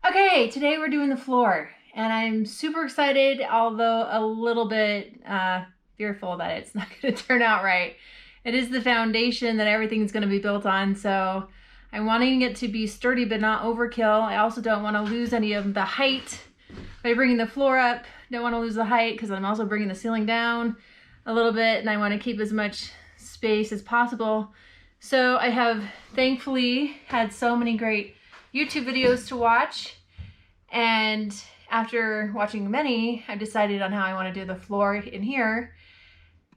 Okay, today we're doing the floor, and I'm super excited, although a little bit fearful that it's not going to turn out right. It is the foundation that everything's going to be built on, so I'm wanting it to be sturdy but not overkill. I also don't want to lose any of the height by bringing the floor up. Don't want to lose the height because I'm also bringing the ceiling down a little bit, and I want to keep as much space as possible. So I have thankfully had so many great YouTube videos to watch, and after watching many, I've decided on how I want to do the floor in here.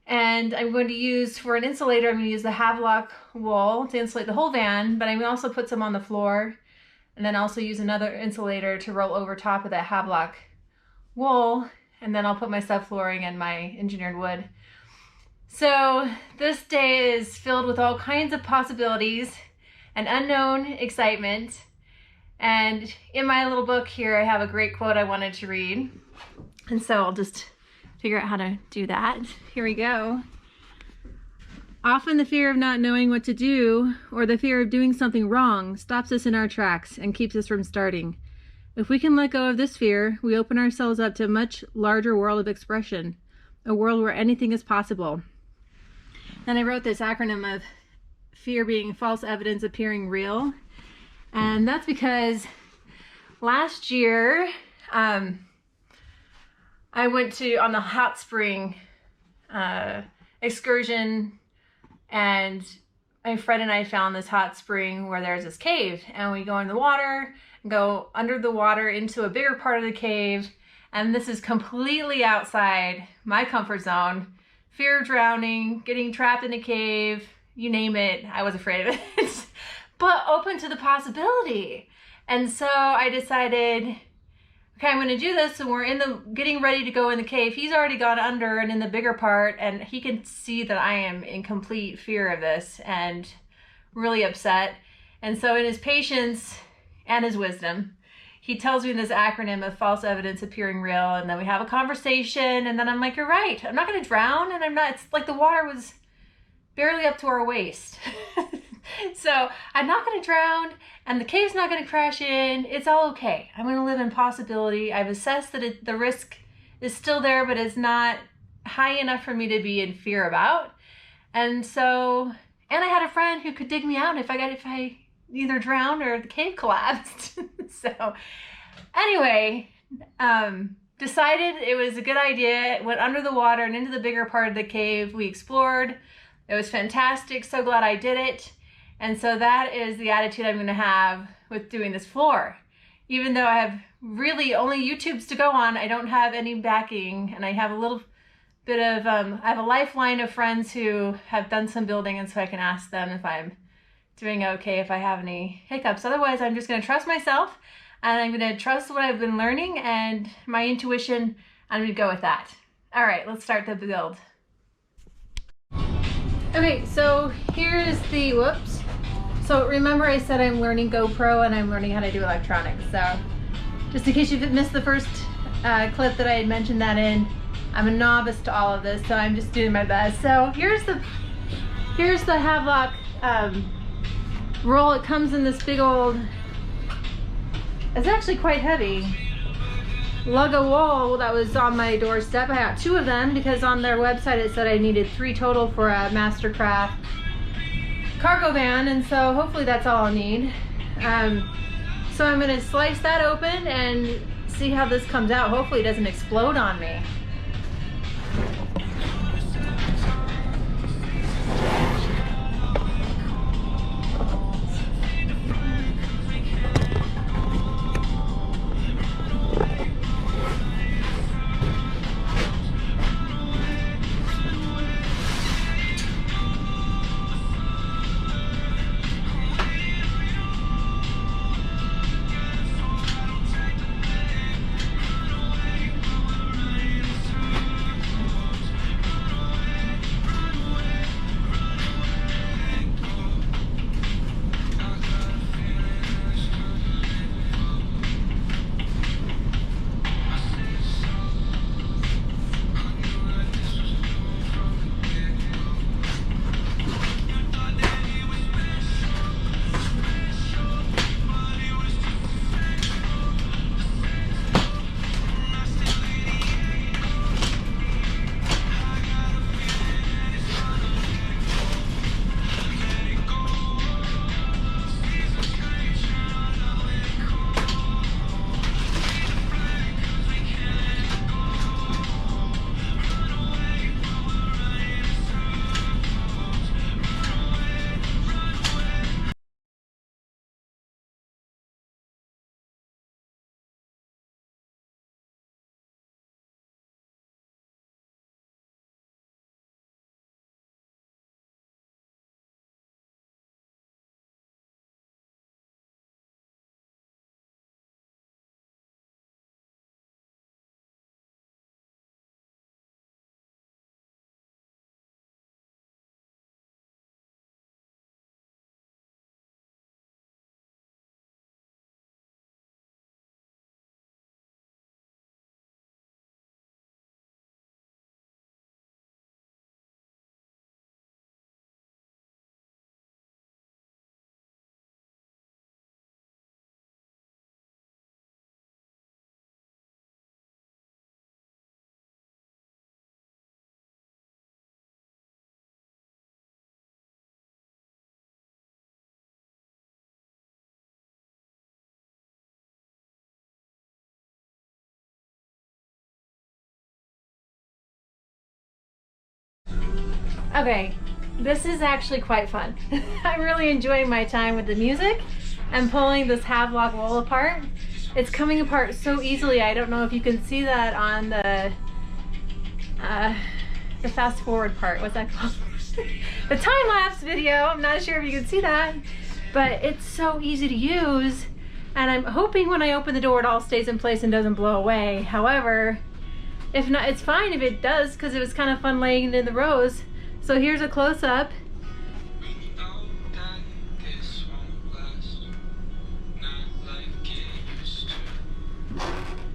And I'm going to use, for an insulator, I'm going to use the Havelock wool to insulate the whole van, but I'm going to also put some on the floor, and then also use another insulator to roll over top of that Havelock wool, and then I'll put my subflooring and my engineered wood. So this day is filled with all kinds of possibilities and unknown excitement. And in my little book here, I have a great quote I wanted to read. And so I'll just figure out how to do that. Here we go. Often the fear of not knowing what to do, or the fear of doing something wrong, stops us in our tracks and keeps us from starting. If we can let go of this fear, we open ourselves up to a much larger world of expression, a world where anything is possible. And I wrote this acronym of fear being false evidence appearing real. And that's because last year, I went on the hot spring excursion, and my friend and I found this hot spring where there's this cave, and we go in the water and go under the water into a bigger part of the cave. And this is completely outside my comfort zone. Fear of drowning, getting trapped in a cave, you name it, I was afraid of it. But open to the possibility. And so I decided, okay, I'm going to do this. And we're getting ready to go in the cave. He's already gone under and in the bigger part, and he can see that I am in complete fear of this and really upset. And so in his patience and his wisdom, he tells me this acronym of false evidence appearing real. And then we have a conversation, and then I'm like, you're right. I'm not going to drown, and it's like the water was barely up to our waist. So I'm not going to drown, and the cave's not going to crash in. It's all okay. I'm going to live in possibility. I've assessed that the risk is still there, but it's not high enough for me to be in fear about. And I had a friend who could dig me out if I either drowned or the cave collapsed. So anyway, decided it was a good idea. Went under the water and into the bigger part of the cave. We explored. It was fantastic. So glad I did it. And so that is the attitude I'm going to have with doing this floor. Even though I have really only YouTubes to go on, I don't have any backing, and I have a little bit of, I have a lifeline of friends who have done some building, and so I can ask them if I'm doing okay, if I have any hiccups. Otherwise, I'm just going to trust myself, and I'm going to trust what I've been learning and my intuition. I'm going to go with that. All right, let's start the build. Okay, so here's the, whoops. So remember I said I'm learning GoPro and I'm learning how to do electronics. So just in case you missed the first clip that I had mentioned that in, I'm a novice to all of this, so I'm just doing my best. So here's the Havelock roll. It comes in this big old, it's actually quite heavy, lug of wool that was on my doorstep. I got 2 of them because on their website it said I needed 3 total for a Mastercraft cargo van, and so hopefully that's all I'll need. So I'm going to slice that open and see how this comes out. Hopefully it doesn't explode on me. Okay, this is actually quite fun. I'm really enjoying my time with the music and pulling this Havelock wool apart. It's coming apart so easily. I don't know if you can see that on the fast forward part. What's that called? The time-lapse video. I'm not sure if you can see that, but it's so easy to use. And I'm hoping when I open the door it all stays in place and doesn't blow away. However, if not, it's fine if it does, because it was kind of fun laying in the rows. So here's a close-up.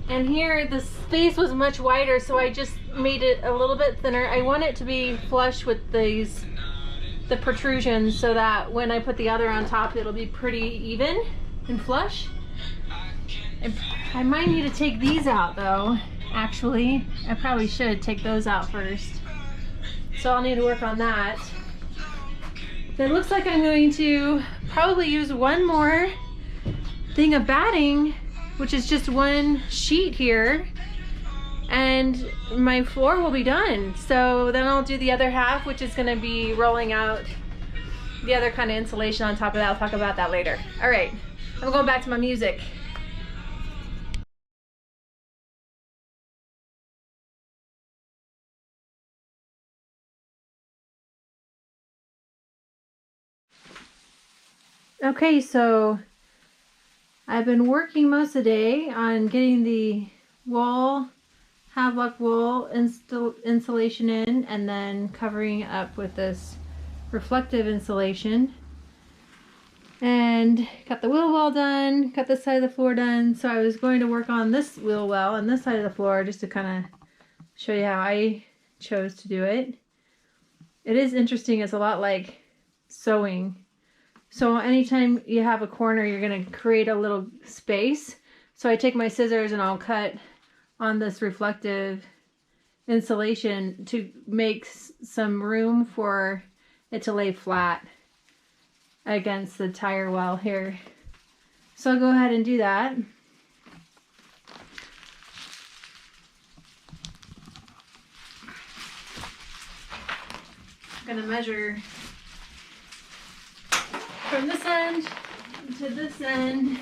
And here the space was much wider, so I just made it a little bit thinner. I want it to be flush with the protrusions so that when I put the other on top it'll be pretty even and flush. I might need to take these out though, actually. I probably should take those out first. So I'll need to work on that. It looks like I'm going to probably use one more thing of batting, which is just one sheet here, and my floor will be done. So then I'll do the other half, which is going to be rolling out the other kind of insulation on top of that. I'll talk about that later. All right, I'm going back to my music. Okay, so I've been working most of the day on getting the Havelock wool insulation in, and then covering it up with this reflective insulation. And got the wheel well done, got this side of the floor done. So I was going to work on this wheel well and this side of the floor just to kind of show you how I chose to do it. It is interesting. It's a lot like sewing. So anytime you have a corner, you're going to create a little space. So I take my scissors and I'll cut on this reflective insulation to make some room for it to lay flat against the tire well here. So I'll go ahead and do that. I'm going to measure from this end to this end,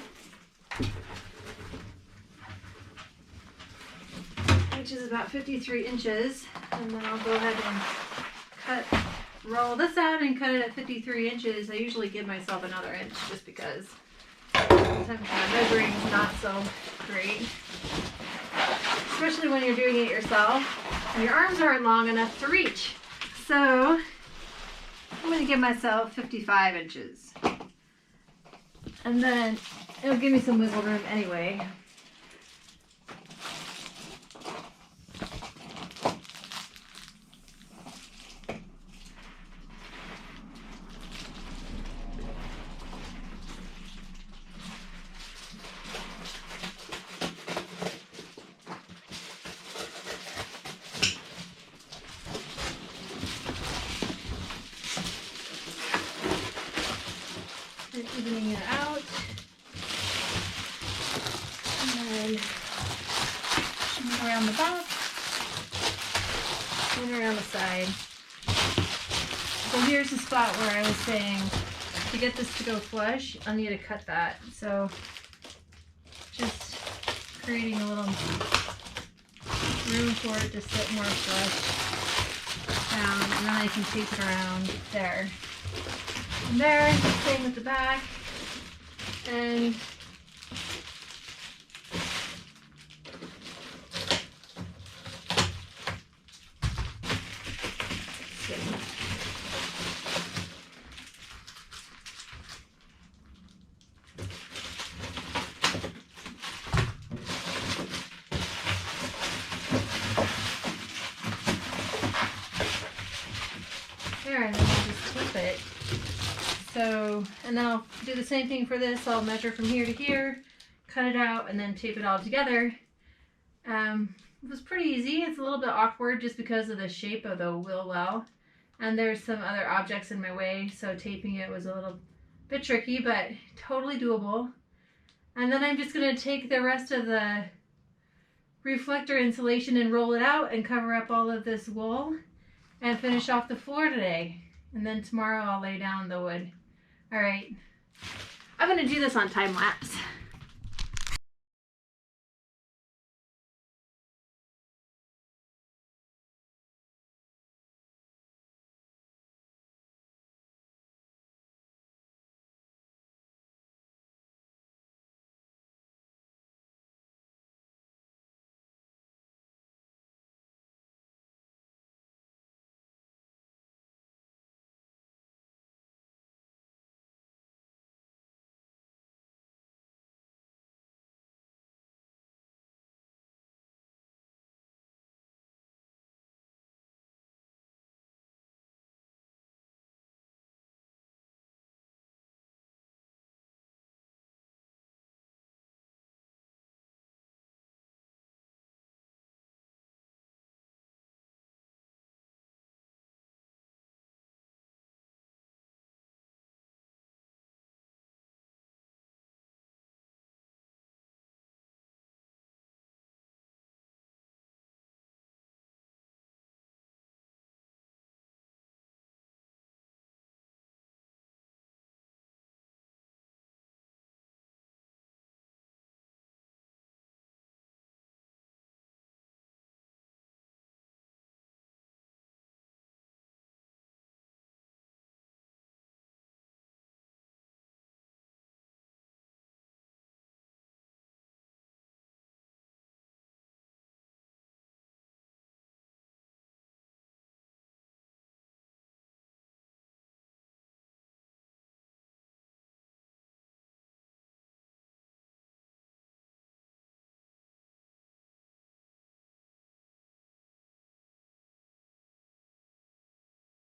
which is about 53 inches. And then I'll go ahead and roll this out and cut it at 53 inches. I usually give myself another inch just because sometimes measuring is not so great. Especially when you're doing it yourself and your arms aren't long enough to reach. So I'm going to give myself 55 inches. And then it'll give me some wiggle room anyway. Evening it out, and then around the back and around the side. So here's the spot where I was saying to get this to go flush, I'll need to cut that. So just creating a little room for it to sit more flush down, and then I can tape it around there. And there, same with the back, and there, and then I'll just tape it. So, and then I'll do the same thing for this. I'll measure from here to here, cut it out, and then tape it all together. It was pretty easy. It's a little bit awkward just because of the shape of the wheel well. And there's some other objects in my way, so taping it was a little bit tricky, but totally doable. And then I'm just going to take the rest of the reflector insulation and roll it out and cover up all of this wool. and finish off the floor today. And then tomorrow I'll lay down the wood. All right. I'm going to do this on time lapse.